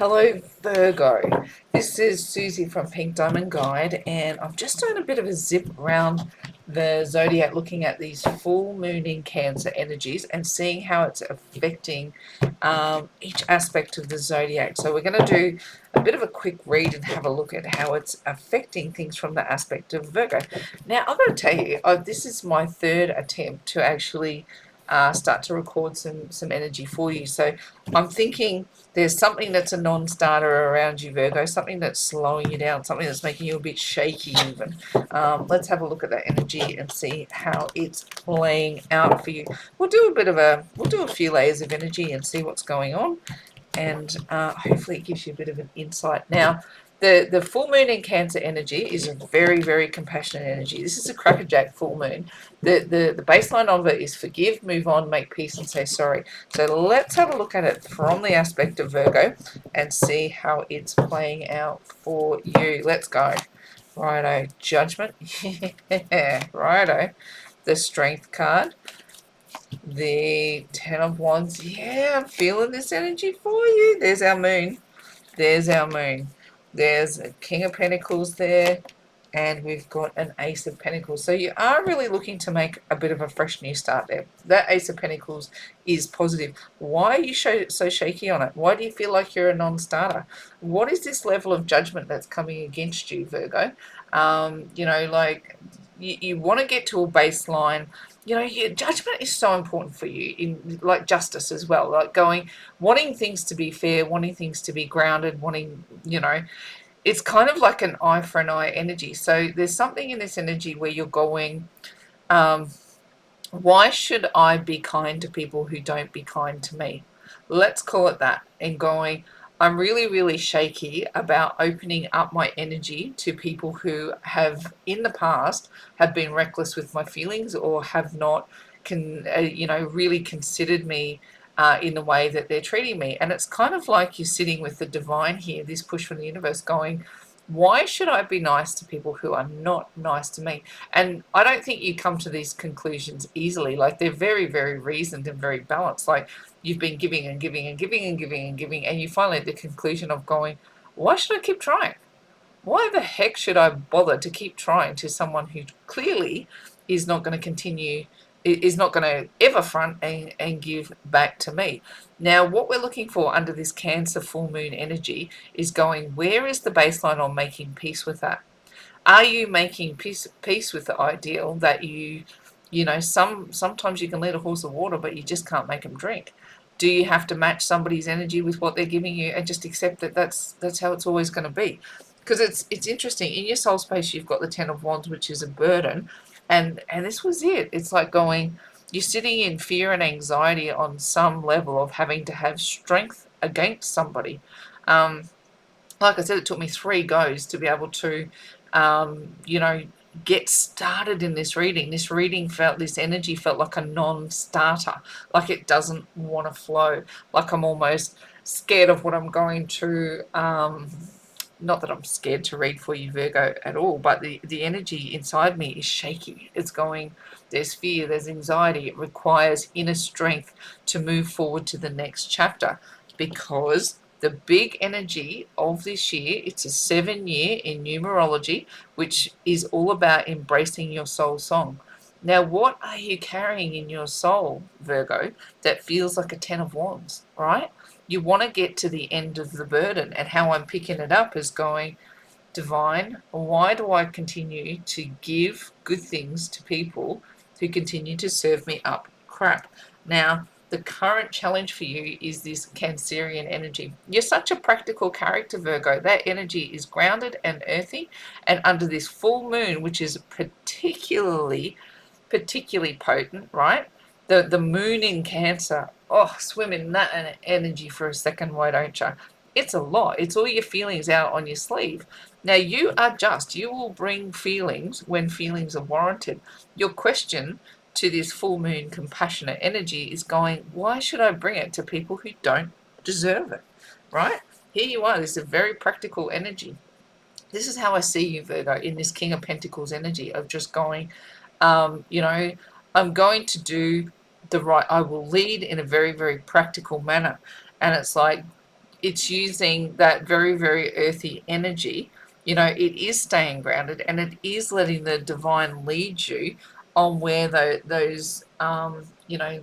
Hello, Virgo. This is Susie from Pink Diamond Guide, and I'm just doing a bit of a zip around the zodiac, looking at these full moon in Cancer energies and seeing how it's affecting each aspect of the zodiac. So, we're going to do a bit of a quick read and have a look at how it's affecting things from the aspect of Virgo. Now, I've got to tell you, this is my third attempt to actually start to record some energy for you. So, I'm thinking there's something that's a non-starter around you, Virgo, something that's slowing you down, something that's making you a bit shaky even. Let's have a look at that energy and see how it's playing out for you. We'll do a few layers of energy and see what's going on, and hopefully it gives you a bit of an insight. Now, the full moon in Cancer energy is a very, very compassionate energy. This is a crackerjack full moon. The baseline of it is forgive, move on, make peace, and say sorry. So let's have a look at it from the aspect of Virgo and see how it's playing out for you. Let's go. Righto, judgment. Yeah, righto. The strength card. The Ten of Wands. Yeah, I'm feeling this energy for you. There's our moon. There's our moon. There's a King of Pentacles there. And we've got an Ace of Pentacles. So you are really looking to make a bit of a fresh new start there. That Ace of Pentacles is positive. Why are you so shaky on it? Why do you feel like you're a non-starter? What is this level of judgment that's coming against you, Virgo? Like you want to get to a baseline. Your judgment is so important for you, in like justice as well, like wanting things to be fair, wanting things to be grounded, it's kind of like an eye for an eye energy. So there's something in this energy where you're going, um, why should I be kind to people who don't be kind to me? Let's call it that. And going, I'm really, really shaky about opening up my energy to people who have, in the past, have been reckless with my feelings or have not, really considered me in the way that they're treating me. And it's kind of like you're sitting with the divine here, this push from the universe going, why should I be nice to people who are not nice to me? And I don't think you come to these conclusions easily. Like, they're very, very reasoned and very balanced. Like, you've been giving and giving and giving and giving and giving, and you finally at the conclusion of going, why should I keep trying? Why the heck should I bother to keep trying to someone who clearly is not going to continue, is not going to ever front and give back to me? Now, what we're looking for under this Cancer full moon energy is going, where is the baseline on making peace with that? Are you making peace with the ideal that sometimes you can lead a horse to water, but you just can't make them drink? Do you have to match somebody's energy with what they're giving you and just accept that that's how it's always going to be? Because it's interesting. In your soul space, you've got the Ten of Wands, which is a burden, and this was it. It's like going, you're sitting in fear and anxiety on some level of having to have strength against somebody. Like I said, it took me 3 goes to be able to, get started in this reading. This energy felt like a non-starter, like it doesn't want to flow, like I'm almost scared of what I'm going to. Not that I'm scared to read for you, Virgo, at all, but the energy inside me is shaky. It's going, there's fear, there's anxiety. It requires inner strength to move forward to the next chapter, because the big energy of this year, it's a 7-year in numerology, which is all about embracing your soul song. Now, what are you carrying in your soul, Virgo, that feels like a 10 of Wands, right? You want to get to the end of the burden, and how I'm picking it up is going, divine, why do I continue to give good things to people who continue to serve me up crap? Now, the current challenge for you is this Cancerian energy. You're such a practical character, Virgo. That energy is grounded and earthy, and under this full moon, which is particularly potent, right? The moon in Cancer. Oh, swim in that energy for a second, why don't you? It's a lot. It's all your feelings out on your sleeve. Now, you will bring feelings when feelings are warranted. Your question to this full moon compassionate energy is going, why should I bring it to people who don't deserve it? Right? Here you are. This is a very practical energy. This is how I see you, Virgo, in this King of Pentacles energy of just going, I'm going to do I will lead in a very, very practical manner. And it's like, it's using that very, very earthy energy. You know, it is staying grounded, and it is letting the divine lead you on where those, you know,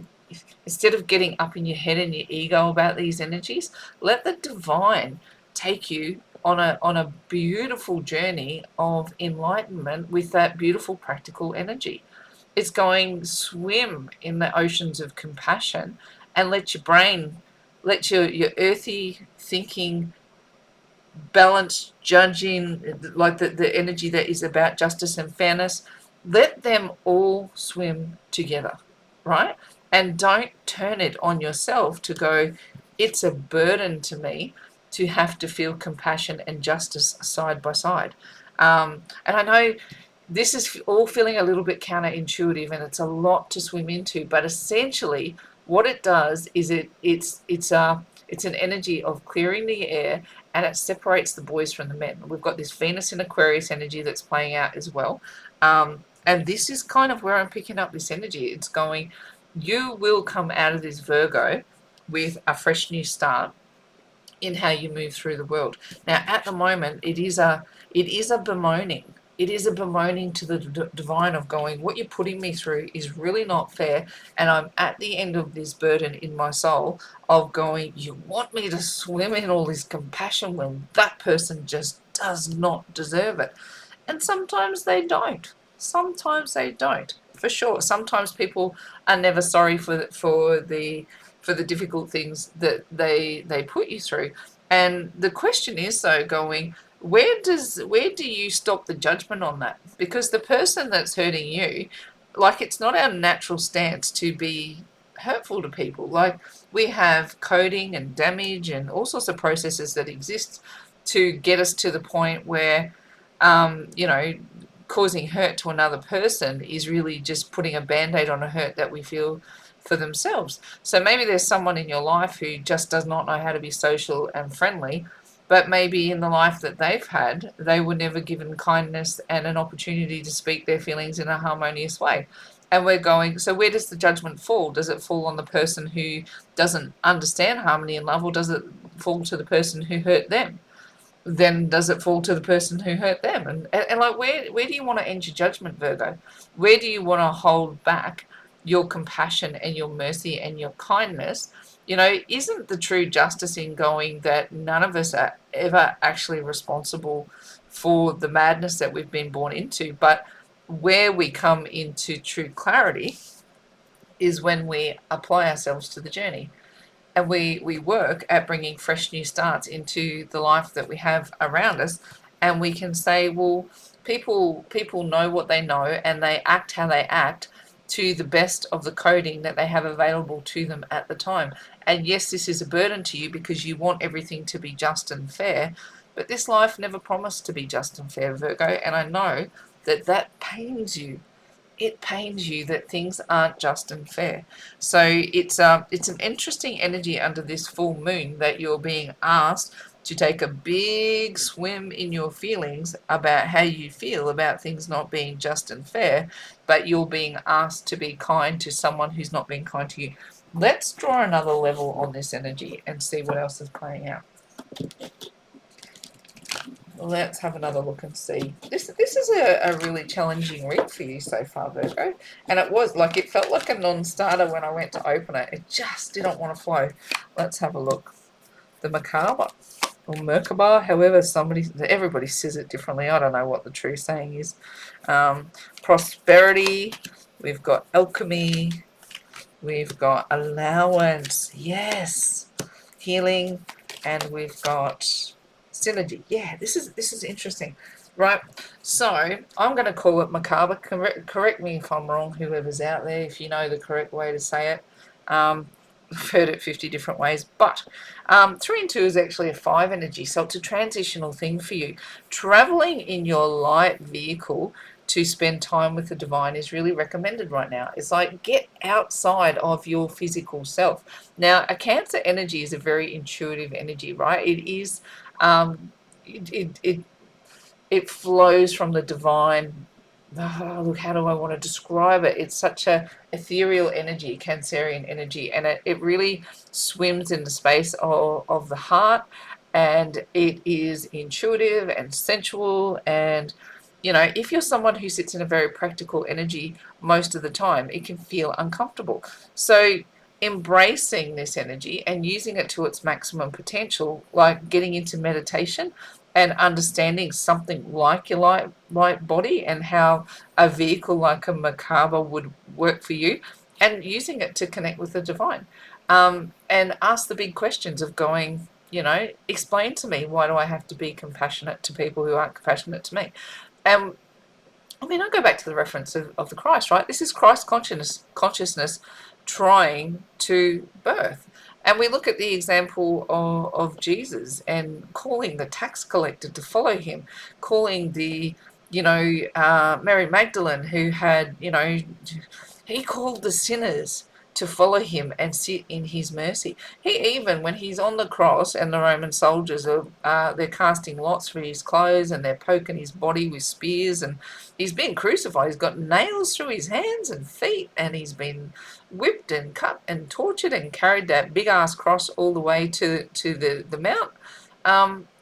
instead of getting up in your head and your ego about these energies, let the divine take you on a beautiful journey of enlightenment with that beautiful practical energy. It's going swim in the oceans of compassion, and let your brain, let your earthy thinking, balance, judging, like the energy that is about justice and fairness, let them all swim together, right? And don't turn it on yourself to go, it's a burden to me to have to feel compassion and justice side by side. And I know this is all feeling a little bit counterintuitive, and it's a lot to swim into, but essentially what it does is it's an energy of clearing the air, and it separates the boys from the men. We've got this Venus in Aquarius energy that's playing out as well, and this is kind of where I'm picking up this energy. It's going, you will come out of this Virgo with a fresh new start in how you move through the world. Now, at the moment, it is a bemoaning. It is a bemoaning to the divine of going, what you're putting me through is really not fair, and I'm at the end of this burden in my soul of going, you want me to swim in all this compassion when that person just does not deserve it. And sometimes they don't. Sometimes they don't, for sure. Sometimes people are never sorry for the difficult things that they put you through. And the question is though, going, where do you stop the judgment on that? Because the person that's hurting you, like, it's not our natural stance to be hurtful to people. Like, we have coding and damage and all sorts of processes that exist to get us to the point where, you know, causing hurt to another person is really just putting a band-aid on a hurt that we feel for themselves. So maybe there's someone in your life who just does not know how to be social and friendly, but maybe in the life that they've had, they were never given kindness and an opportunity to speak their feelings in a harmonious way. And we're going, so where does the judgment fall? Does it fall on the person who doesn't understand harmony and love, or does it fall to the person who hurt them? Then does it fall to the person who hurt them? And like, where do you want to end your judgment, Virgo? Where do you want to hold back your compassion and your mercy and your kindness? You know, isn't the true justice in going that none of us are ever actually responsible for the madness that we've been born into, but where we come into true clarity is when we apply ourselves to the journey, and we work at bringing fresh new starts into the life that we have around us. And we can say, well, people know what they know, and they act how they act to the best of the coding that they have available to them at the time. And yes, this is a burden to you because you want everything to be just and fair, but this life never promised to be just and fair, Virgo, and I know that that pains you. It pains you that things aren't just and fair. So it's an interesting energy under this full moon that you're being asked to take a big swim in your feelings about how you feel about things not being just and fair, but you're being asked to be kind to someone who's not being kind to you. Let's draw another level on this energy and see what else is playing out. Let's have another look and see. This is a really challenging read for you so far, Virgo. And it was like, it felt like a non-starter when I went to open it. It just didn't want to flow. Let's have a look. The Merkaba, or Merkaba, however everybody says it differently. I don't know what the true saying is. Prosperity. We've got alchemy. We've got allowance. Yes. Healing. And we've got synergy. Yeah, this is interesting, right? So I'm going to call it macabre. Correct me if I'm wrong, whoever's out there, if you know the correct way to say it. I've heard it 50 different ways, but 3 and 2 is actually a 5 energy, so it's a transitional thing for you. Traveling in your light vehicle to spend time with the divine is really recommended right now. It's like, get outside of your physical self. Now, a Cancer energy is a very intuitive energy, right? It is, it flows from the divine look, how do I want to describe it? It's such a ethereal energy, Cancerian energy, and it really swims in the space of the heart, and it is intuitive and sensual. And if you're someone who sits in a very practical energy most of the time, it can feel uncomfortable. So embracing this energy and using it to its maximum potential, like getting into meditation and understanding something like your light body and how a vehicle like a Merkaba would work for you, and using it to connect with the divine, and ask the big questions of going, explain to me, why do I have to be compassionate to people who aren't compassionate to me? And I go back to the reference of the Christ, right? This is Christ consciousness trying to birth. And we look at the example of Jesus and calling the tax collector to follow him, calling the, Mary Magdalene, who had, he called the sinners to follow him and sit in his mercy. He even, when he's on the cross and the Roman soldiers they're casting lots for his clothes and they're poking his body with spears, and he's been crucified. He's got nails through his hands and feet, and he's been whipped and cut and tortured and carried that big ass cross all the way to the mount.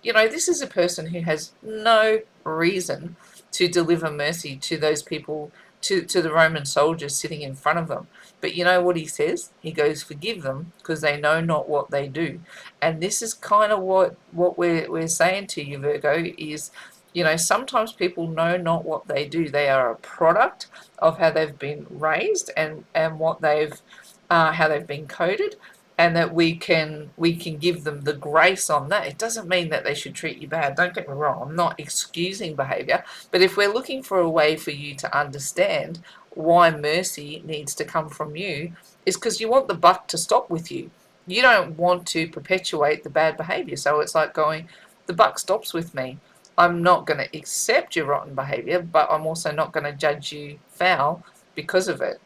This is a person who has no reason to deliver mercy to those people, to the Roman soldiers sitting in front of them. But you know what he says? He goes, forgive them, because they know not what they do. And this is kind of what we're saying to you, Virgo, is, sometimes people know not what they do. They are a product of how they've been raised, and what they've how they've been coded, and that we can give them the grace on that. It doesn't mean that they should treat you bad. Don't get me wrong. I'm not excusing behavior, but if we're looking for a way for you to understand why mercy needs to come from you, is because you want the buck to stop with you. You don't want to perpetuate the bad behavior. So it's like going, the buck stops with me. I'm not going to accept your rotten behavior, but I'm also not going to judge you foul because of it.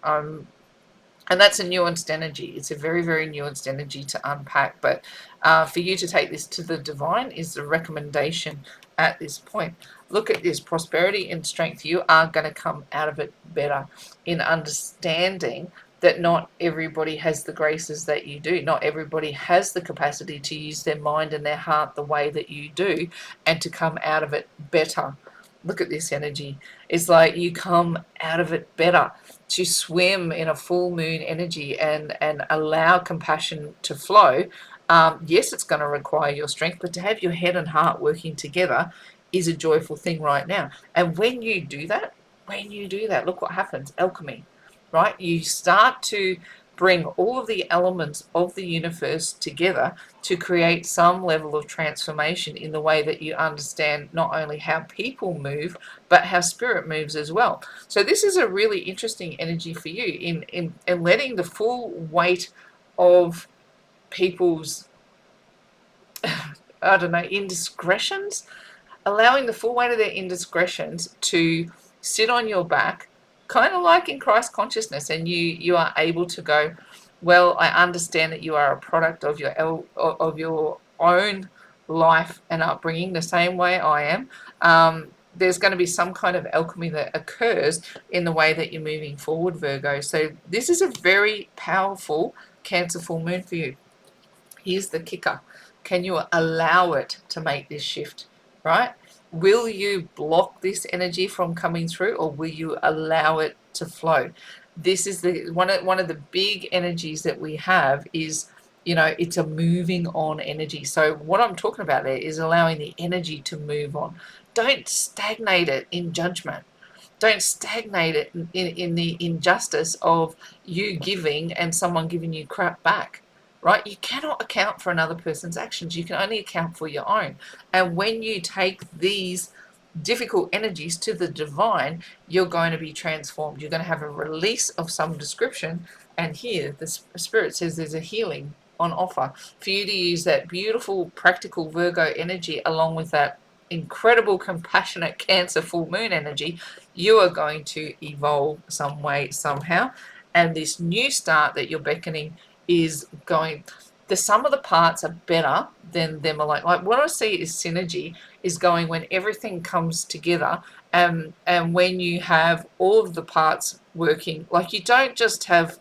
And that's a nuanced energy. It's a very, very nuanced energy to unpack. But for you to take this to the divine is the recommendation at this point. Look at this. Prosperity and strength. You are going to come out of it better in understanding that not everybody has the graces that you do. Not everybody has the capacity to use their mind and their heart the way that you do, and to come out of it better. Look at this energy. It's like you come out of it better, to swim in a full moon energy and allow compassion to flow. Yes, it's going to require your strength, but to have your head and heart working together is a joyful thing right now. And when you do that, look what happens. Alchemy, right? You start to bring all of the elements of the universe together to create some level of transformation in the way that you understand not only how people move, but how spirit moves as well. So this is a really interesting energy for you in letting the full weight of people's, I don't know, indiscretions, allowing the full weight of their indiscretions to sit on your back, kind of like in Christ consciousness, and you are able to go, well, I understand that you are a product of your own life and upbringing, the same way I am. There's going to be some kind of alchemy that occurs in the way that you're moving forward, Virgo. So this is a very powerful Cancer full moon for you. Here's the kicker. Can you allow it to make this shift, right? Will you block this energy from coming through, or will you allow it to flow? This is the one of the big energies that we have is, it's a moving on energy. So what I'm talking about there is allowing the energy to move on. Don't stagnate it in judgment. Don't stagnate it in the injustice of you giving and someone giving you crap back, right? You cannot account for another person's actions. You can only account for your own. And when you take these difficult energies to the divine, you're going to be transformed. You're going to have a release of some description. And here, the Spirit says there's a healing on offer for you to use that beautiful, practical Virgo energy along with that incredible, compassionate Cancer full moon energy. You are going to evolve some way, somehow. And this new start that you're beckoning is going, the sum of the parts are better than them alone. Like what I see is synergy is going when everything comes together, and when you have all of the parts working. Like you don't just have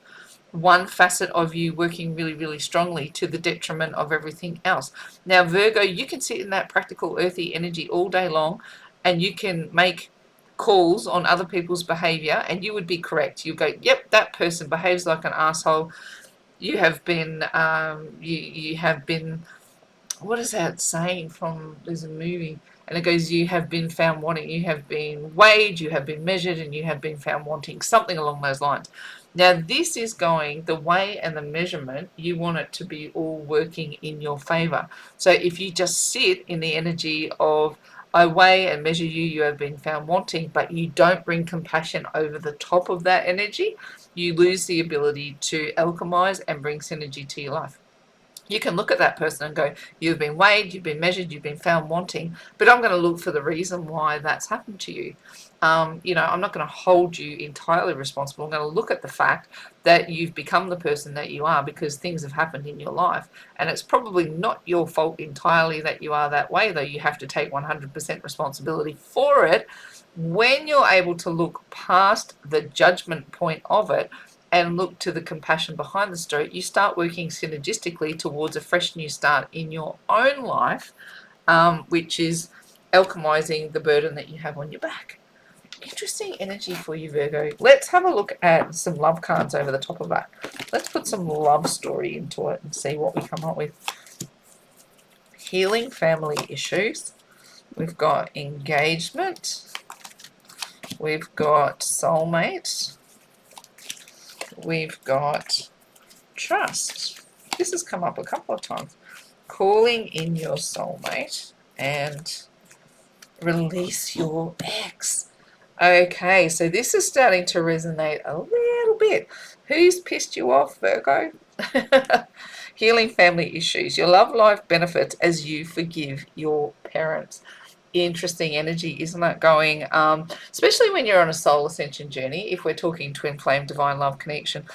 one facet of you working really, really strongly to the detriment of everything else. Now, Virgo, you can sit in that practical earthy energy all day long and you can make calls on other people's behavior and you would be correct. You go, yep, that person behaves like an asshole. You have been, you have been, what is that saying from, there's a movie, and it goes, you have been found wanting, you have been weighed, you have been measured, and you have been found wanting, something along those lines. Now this is going, the weigh and the measurement, you want it to be all working in your favor. So if you just sit in the energy of, I weigh and measure you, you have been found wanting, but you don't bring compassion over the top of that energy, you lose the ability to alchemize and bring synergy to your life. You can look at that person and go, you've been weighed, you've been measured, you've been found wanting, but I'm going to look for the reason why that's happened to you. I'm not going to hold you entirely responsible. I'm going to look at the fact that you've become the person that you are because things have happened in your life. And it's probably not your fault entirely that you are that way, though you have to take 100% responsibility for it. When you're able to look past the judgment point of it, and look to the compassion behind the story, you start working synergistically towards a fresh new start in your own life, which is alchemizing the burden that you have on your back. Interesting energy for you, Virgo. Let's have a look at some love cards over the top of that. Let's put some love story into it and see what we come up with. Healing family issues. We've got engagement. We've got soulmate. We've got trust. This has come up a couple of times. Calling in your soulmate and release your ex. Okay, so this is starting to resonate a little bit. Who's pissed you off, Virgo? Healing family issues. Your love life benefits as you forgive your parents. Interesting energy, isn't it? Going, especially when you're on a soul ascension journey, if we're talking twin flame divine love connection,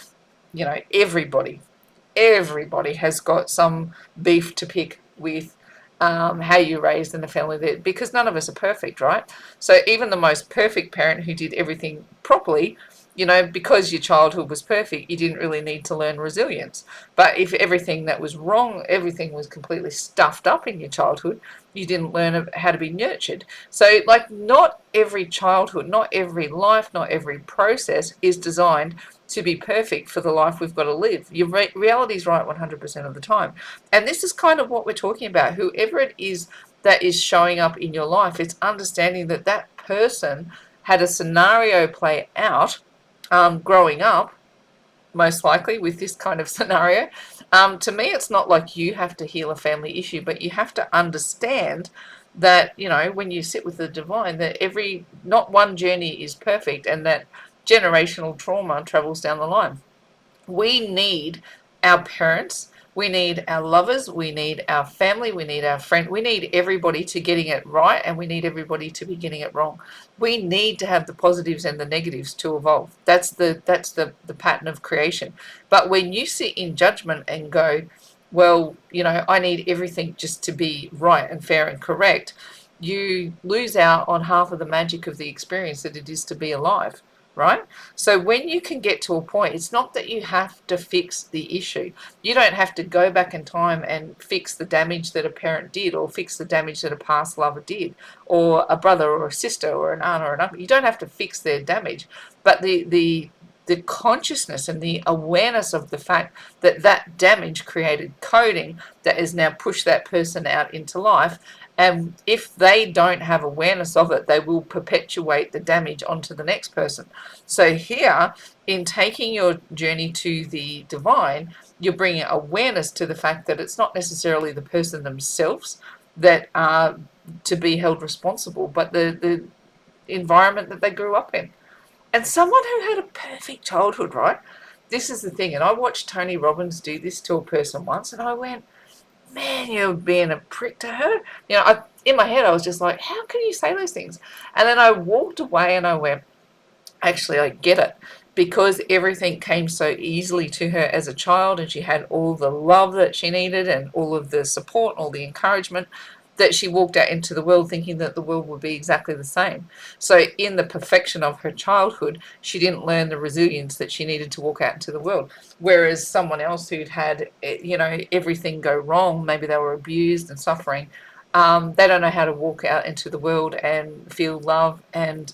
everybody has got some beef to pick with how you raised in the family, because none of us are perfect, right? So even the most perfect parent who did everything properly, because your childhood was perfect, you didn't really need to learn resilience. But if everything that was wrong, everything was completely stuffed up in your childhood, you didn't learn how to be nurtured. So like not every childhood, not every life, not every process is designed to be perfect for the life we've got to live. Your reality is right 100% of the time. And this is kind of what we're talking about. Whoever it is that is showing up in your life, it's understanding that that person had a scenario play out growing up, most likely with this kind of scenario. To me, it's not like you have to heal a family issue, but you have to understand that, when you sit with the divine, that not one journey is perfect, and that generational trauma travels down the line. We need our parents, we need our lovers, we need our family, we need our friend, we need everybody to getting it right, and we need everybody to be getting it wrong. We need to have the positives and the negatives to evolve. That's the pattern of creation. But when you sit in judgment and go, well, I need everything just to be right and fair and correct, you lose out on half of the magic of the experience that it is to be alive. Right? So when you can get to a point, it's not that you have to fix the issue. You don't have to go back in time and fix the damage that a parent did, or fix the damage that a past lover did, or a brother or a sister or an aunt or an uncle. You don't have to fix their damage. But the consciousness and the awareness of the fact that that damage created coding that has now pushed that person out into life. And if they don't have awareness of it, they will perpetuate the damage onto the next person. So here, in taking your journey to the divine, you're bringing awareness to the fact that it's not necessarily the person themselves that are to be held responsible, but the environment that they grew up in. And someone who had a perfect childhood, right? This is the thing. And I watched Tony Robbins do this to a person once, and I went, man, you're being a prick to her. In my head, I was just like, how can you say those things? And then I walked away and I went, Actually, I get it, because everything came so easily to her as a child, and she had all the love that she needed and all of the support, all the encouragement, that she walked out into the world thinking that the world would be exactly the same. So in the perfection of her childhood, she didn't learn the resilience that she needed to walk out into the world. Whereas someone else who'd had, everything go wrong, maybe they were abused and suffering, they don't know how to walk out into the world and feel love and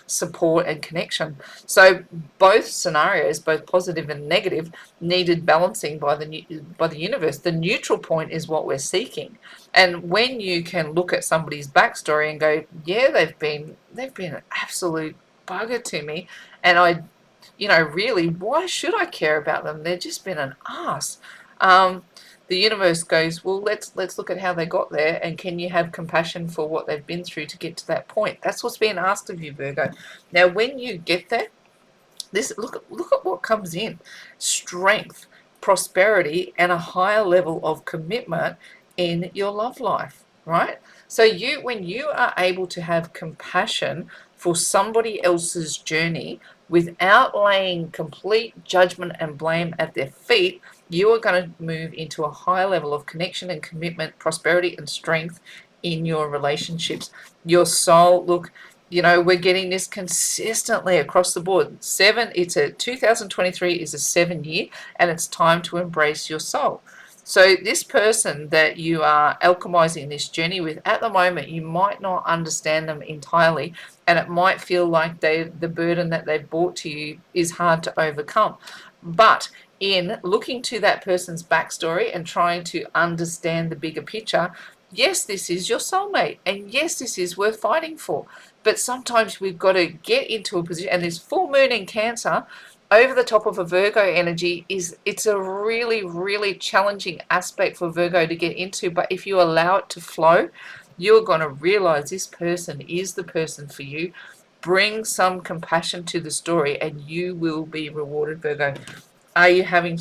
support and connection. So both scenarios, both positive and negative, needed balancing by the universe. The neutral point is what we're seeking. And when you can look at somebody's backstory and go, yeah, they've been an absolute bugger to me, and really, why should I care about them? They've just been an ass. The universe goes, well, let's look at how they got there, and can you have compassion for what they've been through to get to that point? That's what's being asked of you, Virgo. Now, when you get there, look at what comes in: strength, prosperity, and a higher level of commitment in your love life, right? So when you are able to have compassion for somebody else's journey without laying complete judgment and blame at their feet, you are going to move into a higher level of connection and commitment, prosperity and strength in your relationships. Your soul, look, we're getting this consistently across the board. 2023 is a 7 year, and it's time to embrace your soul. So this person that you are alchemizing this journey with at the moment, you might not understand them entirely, and it might feel like the burden that they've brought to you is hard to overcome. But in looking to that person's backstory and trying to understand the bigger picture, yes, this is your soulmate, and yes, this is worth fighting for. But sometimes we've got to get into a position, and this full moon in Cancer over the top of a Virgo energy it's a really, really challenging aspect for Virgo to get into. But if you allow it to flow, you're going to realize this person is the person for you. Bring some compassion to the story, and you will be rewarded, Virgo. Are you having,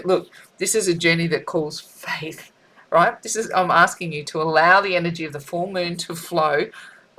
look, this is a journey that calls faith, right? I'm asking you to allow the energy of the full moon to flow,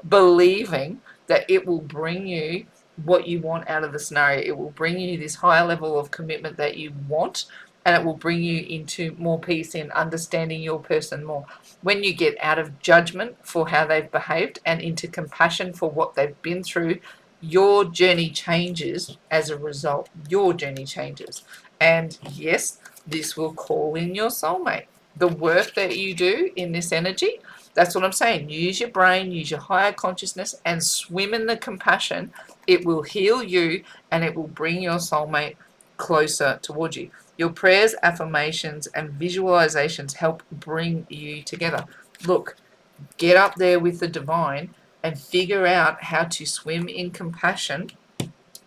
believing that it will bring you what you want out of the scenario. It will bring you this higher level of commitment that you want, and it will bring you into more peace in understanding your person more. When you get out of judgment for how they've behaved and into compassion for what they've been through, your journey changes as a result. Your journey changes. And yes, this will call in your soulmate. The work that you do in this energy, that's what I'm saying. Use your brain, use your higher consciousness, and swim in the compassion. It will heal you, and it will bring your soulmate closer towards you. Your prayers, affirmations, and visualizations help bring you together. Look, get up there with the divine and figure out how to swim in compassion,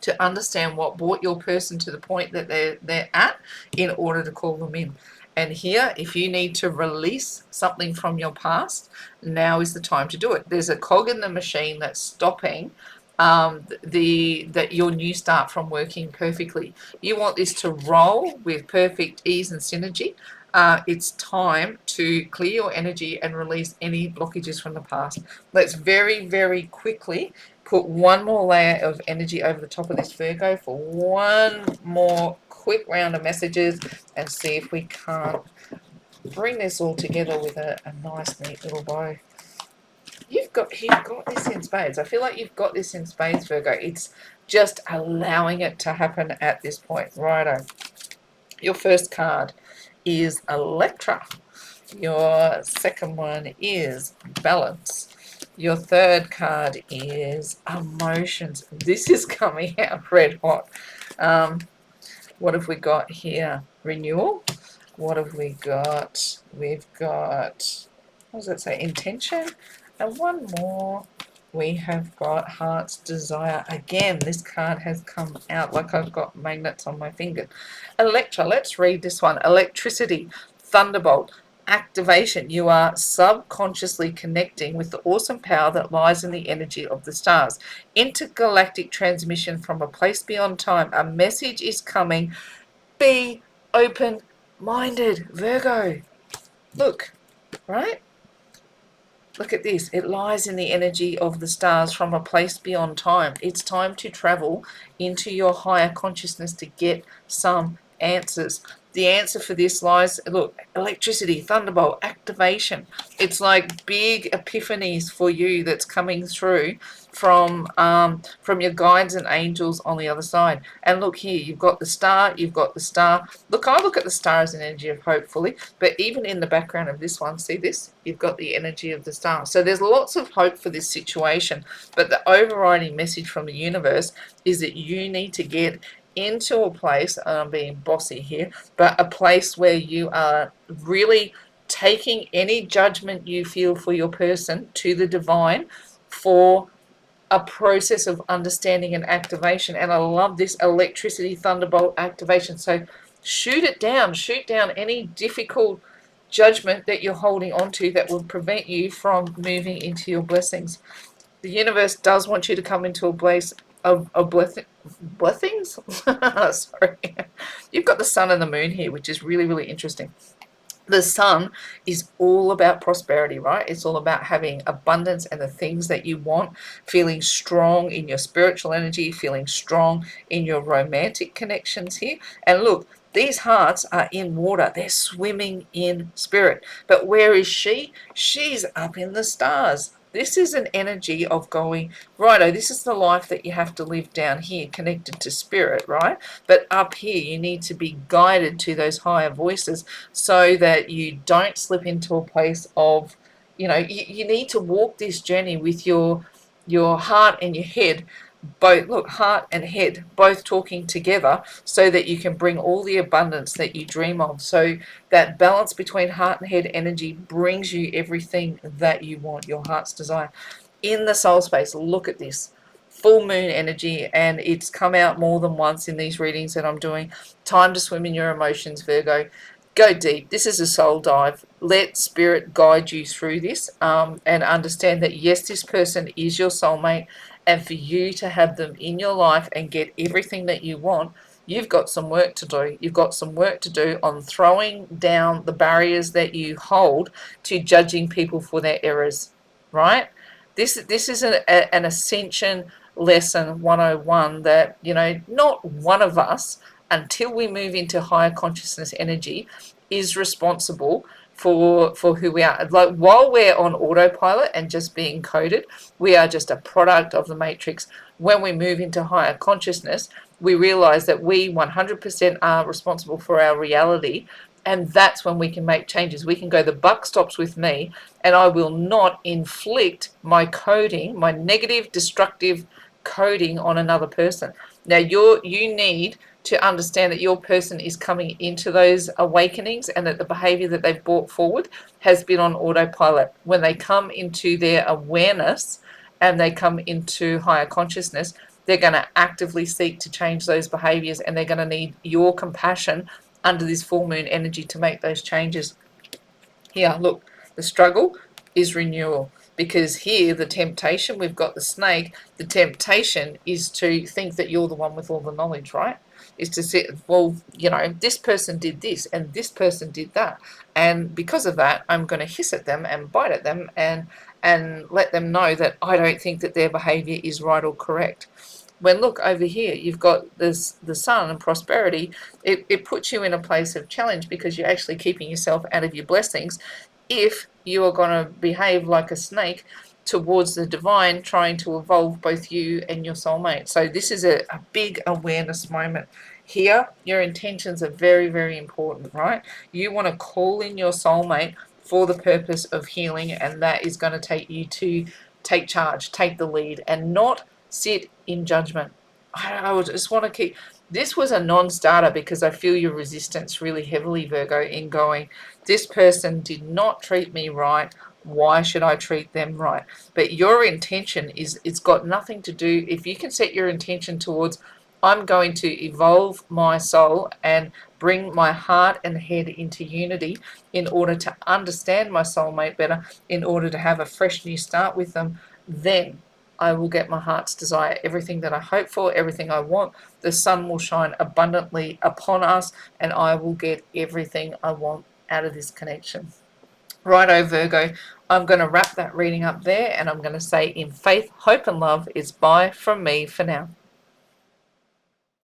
to understand what brought your person to the point that they're at, in order to call them in. And here, if you need to release something from your past, now is the time to do it. There's a cog in the machine that's stopping your new start from working perfectly. You want this to roll with perfect ease and synergy. It's time to clear your energy and release any blockages from the past. Let's very, very quickly put one more layer of energy over the top of this, Virgo, for one more quick round of messages, and see if we can't bring this all together with a nice, neat little bow. You've got this in spades. I feel like you've got this in spades, Virgo. It's just allowing it to happen at this point. Righto. Your first card is Electra. Your second one is Balance. Your third card is Emotions. This is coming out red hot. What have we got here? Renewal. What have we got? We've got, what does it say? Intention. And one more. We have got Heart's Desire. Again, this card has come out like I've got magnets on my finger. Electra, let's read this one. Electricity, Thunderbolt, activation. You are subconsciously connecting with the awesome power that lies in the energy of the stars. Intergalactic transmission from a place beyond time. A message is coming. Be open-minded, Virgo. Look, right? Look at this. It lies in the energy of the stars from a place beyond time. It's time to travel into your higher consciousness to get some answers. The answer for this lies, look, electricity, thunderbolt, activation. It's like big epiphanies for you that's coming through from your guides and angels on the other side. And look here, you've got the star, you've got the star. Look, I look at the star as an energy of hope fully, but even in the background of this one, see this? You've got the energy of the star. So there's lots of hope for this situation, but the overriding message from the universe is that you need to get into a place, and I'm being bossy here, but a place where you are really taking any judgment you feel for your person to the divine for a process of understanding and activation. And I love this electricity thunderbolt activation. So shoot down any difficult judgment that you're holding on to that will prevent you from moving into your blessings. The universe does want you to come into a place of blessings. Sorry. You've got the sun and the moon here, which is really, really interesting. The sun is all about prosperity, right? It's all about having abundance and the things that you want, feeling strong in your spiritual energy, feeling strong in your romantic connections here. And look, these hearts are in water. They're swimming in spirit. But where is she? She's up in the stars. This is an energy of going, righto, this is the life that you have to live down here, connected to spirit, right? But up here, you need to be guided to those higher voices so that you don't slip into a place of, you need to walk this journey with your heart and your head both, look, heart and head both talking together, so that you can bring all the abundance that you dream of. So that balance between heart and head energy brings you everything that you want, your heart's desire. In the soul space, look at this full moon energy, and it's come out more than once in these readings that I'm doing. Time to swim in your emotions, Virgo. Go deep. This is a soul dive. Let spirit guide you through this, and understand that yes, this person is your soulmate, and for you to have them in your life and get everything that you want, you've got some work to do. You've got some work to do on throwing down the barriers that you hold to judging people for their errors, right? This is an ascension lesson 101 that, not one of us, until we move into higher consciousness energy, is responsible for who we are. Like, while we're on autopilot and just being coded, we are just a product of the matrix. When we move into higher consciousness, we realize that we 100% are responsible for our reality, and that's when we can make changes. We can go, the buck stops with me, and I will not inflict my coding, my negative, destructive coding on another person. Now, you need to understand that your person is coming into those awakenings, and that the behavior that they've brought forward has been on autopilot. When they come into their awareness and they come into higher consciousness, they're going to actively seek to change those behaviors, and they're going to need your compassion under this full moon energy to make those changes. Here, look, the struggle is renewal, because here the temptation, we've got the snake, the temptation is to think that you're the one with all the knowledge, right? Is to say, well, this person did this and this person did that, and because of that, I'm going to hiss at them and bite at them and let them know that I don't think that their behavior is right or correct. When, look over here, you've got the sun and prosperity. It puts you in a place of challenge, because you're actually keeping yourself out of your blessings if you are going to behave like a snake towards the divine, trying to evolve both you and your soulmate. So this is a big awareness moment. Here, your intentions are very, very important, right? You want to call in your soulmate for the purpose of healing, and that is going to take you to take charge, take the lead, and not sit in judgment. I would just want to keep. This was a non-starter, because I feel your resistance really heavily, Virgo, in going, this person did not treat me right. Why should I treat them right? But your intention is, it's got nothing to do, if you can set your intention towards, I'm going to evolve my soul and bring my heart and head into unity in order to understand my soulmate better, in order to have a fresh new start with them, then I will get my heart's desire, everything that I hope for, everything I want. The sun will shine abundantly upon us, and I will get everything I want out of this connection. Righto, Virgo. I'm going to wrap that reading up there, and I'm going to say, in faith, hope, and love, is bye from me for now.